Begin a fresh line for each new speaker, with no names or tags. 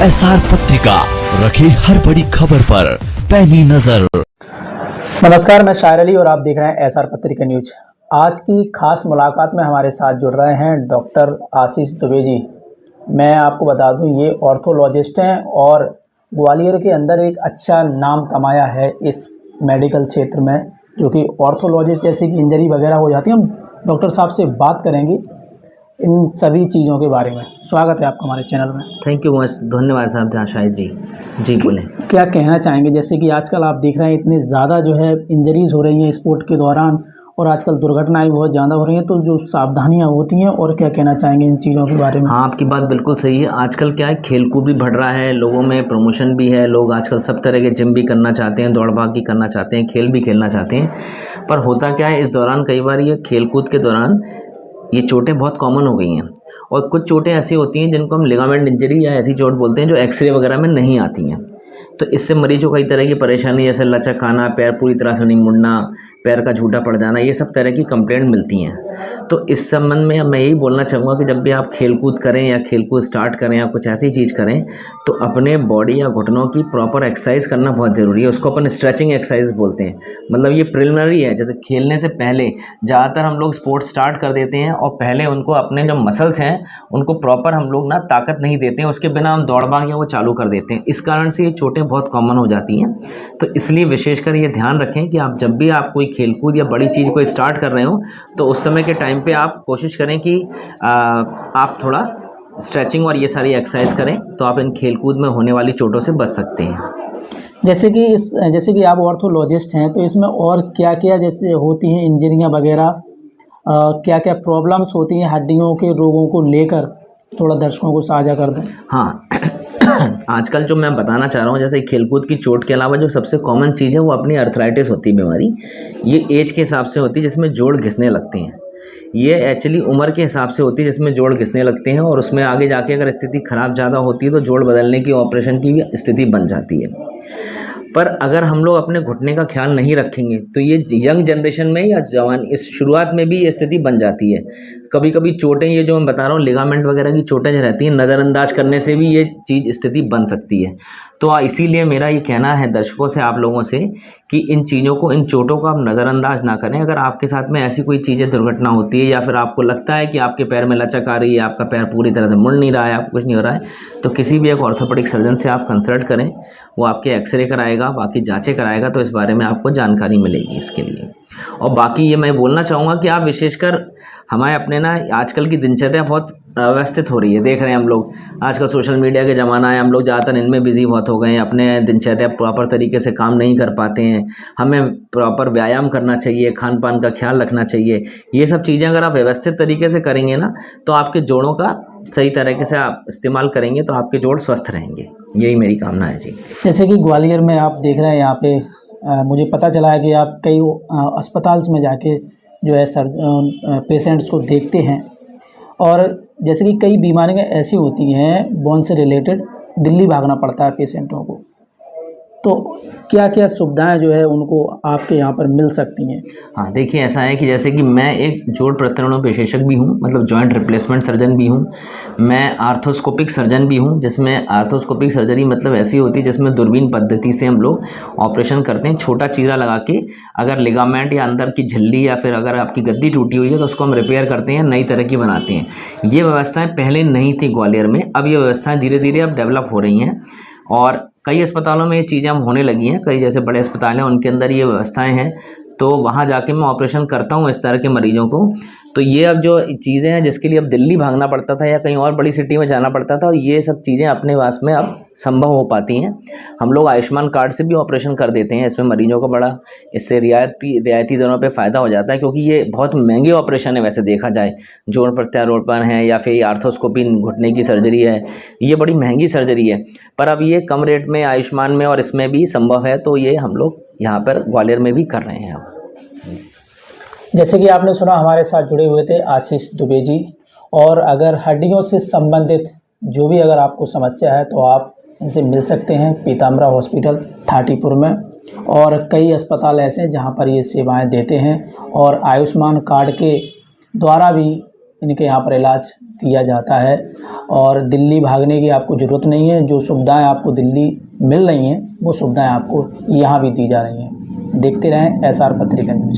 SR पत्रिका रखे हर बड़ी खबर पर पैनी नजर।
नमस्कार, मैं शायर अली और आप देख रहे हैं एसआर पत्रिका न्यूज। आज की खास मुलाकात में हमारे साथ जुड़ रहे हैं डॉक्टर आशीष दुबे जी। मैं आपको बता दूं, ये ऑर्थोलॉजिस्ट हैं और ग्वालियर के अंदर एक अच्छा नाम कमाया है इस मेडिकल क्षेत्र में, जो कि ऑर्थोलॉजिस्ट जैसे कि इंजरी वगैरह हो जाती है। हम डॉक्टर साहब से बात करेंगे इन सभी चीज़ों के बारे में। स्वागत है आपका हमारे चैनल में।
थैंक यू मच, धन्यवाद साहब शाहिद जी। जी बोलें।
क्या कहना चाहेंगे, जैसे कि आजकल आप देख रहे हैं इतने ज़्यादा जो है इंजरीज़ हो रही हैं स्पोर्ट के दौरान, और आजकल दुर्घटनाएं बहुत ज़्यादा हो रही हैं, तो जो सावधानियां होती हैं, और क्या कहना चाहेंगे इन चीज़ों के बारे में?
हाँ, आपकी बात बिल्कुल सही है। आजकल क्या है, खेल कूद भी बढ़ रहा है, लोगों में प्रमोशन भी है, लोग आजकल सब तरह के जिम भी करना चाहते हैं, दौड़ भाग भी करना चाहते हैं, खेल भी खेलना चाहते हैं। पर होता क्या है, इस दौरान कई बार ये खेल कूद के दौरान ये चोटें बहुत कॉमन हो गई हैं। और कुछ चोटें ऐसी होती हैं जिनको हम लिगामेंट इंजरी या ऐसी चोट बोलते हैं, जो एक्सरे वगैरह में नहीं आती हैं। तो इससे मरीज को कई तरह की परेशानी, जैसे लचक आना, पैर पूरी तरह से नहीं मुड़ना, पैर का झूठा पड़ जाना, ये सब तरह की कंप्लेंट मिलती हैं। तो इस संबंध में मैं यही बोलना चाहूँगा कि जब भी आप खेलकूद करें या खेलकूद स्टार्ट करें या कुछ ऐसी चीज़ करें, तो अपने बॉडी या घुटनों की प्रॉपर एक्सरसाइज करना बहुत ज़रूरी है। उसको अपन स्ट्रेचिंग एक्सरसाइज बोलते हैं। मतलब ये प्रिलिमिनरी है। जैसे खेलने से पहले ज़्यादातर हम लोग स्पोर्ट्स स्टार्ट कर देते हैं और पहले उनको अपने जो मसल्स हैं उनको प्रॉपर हम लोग ना ताकत नहीं देते हैं, उसके बिना हम दौड़ भाग या वो चालू कर देते हैं। इस कारण से ये चोटें बहुत कॉमन हो जाती हैं। तो इसलिए विशेषकर ये ध्यान रखें कि आप जब भी आप कोई खेलकूद या बड़ी चीज़ को स्टार्ट कर रहे हो, तो उस समय के टाइम पे आप कोशिश करें कि आप थोड़ा स्ट्रेचिंग और ये सारी एक्सरसाइज करें, तो आप इन खेलकूद में होने वाली चोटों से बच सकते हैं।
जैसे कि आप ऑर्थोलॉजिस्ट हैं, तो इसमें और क्या क्या जैसे होती हैं इंजरियां वगैरह, क्या क्या प्रॉब्लम्स होती हैं हड्डियों के रोगों को लेकर, थोड़ा दर्शकों को साझा कर दें।
हाँ आजकल जो मैं बताना चाह रहा हूँ, जैसे खेलकूद की चोट के अलावा जो सबसे कॉमन चीज़ है वो अपनी अर्थराइटिस होती है बीमारी। ये एज के हिसाब से होती है, जिसमें जोड़ घिसने लगते हैं। ये एक्चुअली उम्र के हिसाब से होती है, जिसमें जोड़ घिसने लगते हैं, और उसमें आगे जाके अगर स्थिति खराब ज़्यादा होती है तो जोड़ बदलने की, ऑपरेशन की भी स्थिति बन जाती है। पर अगर हम लोग अपने घुटने का ख्याल नहीं रखेंगे तो ये यंग जनरेशन में या जवान इस शुरुआत में भी ये स्थिति बन जाती है। कभी कभी चोटें, ये जो मैं बता रहा हूँ लिगामेंट वगैरह की चोटें जो रहती हैं, नज़रअंदाज करने से भी ये चीज़ स्थिति बन सकती है। तो इसीलिए मेरा ये कहना है दर्शकों से, आप लोगों से, कि इन चीज़ों को, इन चोटों को आप नज़रअंदाज ना करें। अगर आपके साथ में ऐसी कोई चीज़ें, दुर्घटना होती है, या फिर आपको लगता है कि आपके पैर में लचक आ रही है, आपका पैर पूरी तरह से मुड़ नहीं रहा है, आपको कुछ नहीं हो रहा है, तो किसी भी एक ऑर्थोपेडिक सर्जन से आप कंसल्ट करें। वो आपके एक्सरे कराएगा, बाकी जाँचें कराएगा, तो इस बारे में आपको जानकारी मिलेगी इसके लिए। और बाकी ये मैं बोलना चाहूँगा कि आप विशेषकर हमारे अपने ना, आजकल की दिनचर्या बहुत अव्यवस्थित हो रही है। देख रहे हैं हम लोग, आजकल सोशल मीडिया के ज़माना है, हम लोग ज़्यादातर इनमें बिजी बहुत हो गए हैं, अपने दिनचर्या प्रॉपर तरीके से काम नहीं कर पाते हैं। हमें प्रॉपर व्यायाम करना चाहिए, खान पान का ख्याल रखना चाहिए। ये सब चीज़ें अगर आप व्यवस्थित तरीके से करेंगे ना, तो आपके जोड़ों का सही तरीके से आप इस्तेमाल करेंगे तो आपके जोड़ स्वस्थ रहेंगे। यही मेरी कामना है जी।
जैसे कि ग्वालियर में आप देख रहे हैं, यहाँ पे मुझे पता चला है कि आप कई अस्पताल में जाके जो है पेशेंट्स को देखते हैं, और जैसे कि कई बीमारियां ऐसी होती हैं बोन से रिलेटेड, दिल्ली भागना पड़ता है पेशेंटों को, तो क्या क्या सुविधाएं जो है उनको आपके यहाँ पर मिल सकती हैं?
हाँ, देखिए ऐसा है कि जैसे कि मैं एक जोड़ प्रत्यारोपण विशेषज्ञ भी हूँ, मतलब जॉइंट रिप्लेसमेंट सर्जन भी हूँ। मैं आर्थोस्कोपिक सर्जन भी हूँ, जिसमें आर्थोस्कोपिक सर्जरी मतलब ऐसी होती है जिसमें दूरबीन पद्धति से हम लोग ऑपरेशन करते हैं, छोटा चीरा लगा के। अगर लिगामेंट या अंदर की झिल्ली या फिर अगर आपकी गद्दी टूटी हुई है तो उसको हम रिपेयर करते हैं, नई तरह की बनाते हैं। ये व्यवस्थाएँ पहले नहीं थी ग्वालियर में, अब ये व्यवस्थाएँ धीरे धीरे अब डेवलप हो रही हैं, और कई अस्पतालों में ये चीज़ें अब होने लगी हैं। कई जैसे बड़े अस्पताल हैं उनके अंदर ये व्यवस्थाएं हैं, तो वहाँ जाके मैं ऑपरेशन करता हूँ इस तरह के मरीजों को। तो ये अब जो चीज़ें हैं जिसके लिए अब दिल्ली भागना पड़ता था या कहीं और बड़ी सिटी में जाना पड़ता था, ये सब चीज़ें अपने पास में अब संभव हो पाती हैं। हम लोग आयुष्मान कार्ड से भी ऑपरेशन कर देते हैं। इसमें मरीजों को बड़ा इससे रियायती दरों पे फ़ायदा हो जाता है, क्योंकि ये बहुत महंगे ऑपरेशन है वैसे देखा जाए। जोड़ प्रत्यारोपण है या फिर आर्थोस्कोपी, घुटने की सर्जरी है, ये बड़ी महंगी सर्जरी है। पर अब ये कम रेट में आयुष्मान में और इसमें भी संभव है, तो ये हम लोग यहाँ पर ग्वालियर में भी कर रहे हैं अब।
जैसे कि आपने सुना, हमारे साथ जुड़े हुए थे आशीष दुबे जी, और अगर हड्डियों से संबंधित जो भी अगर आपको समस्या है तो आप इनसे मिल सकते हैं पीताम्बरा हॉस्पिटल थाटीपुर में, और कई अस्पताल ऐसे हैं जहां पर ये सेवाएं देते हैं, और आयुष्मान कार्ड के द्वारा भी इनके यहाँ पर इलाज किया जाता है और दिल्ली भागने की आपको ज़रूरत नहीं है। जो सुविधाएं आपको दिल्ली मिल रही हैं वो सुविधाएं आपको यहाँ भी दी जा रही हैं। देखते रहें SR पत्रिका न्यूज़।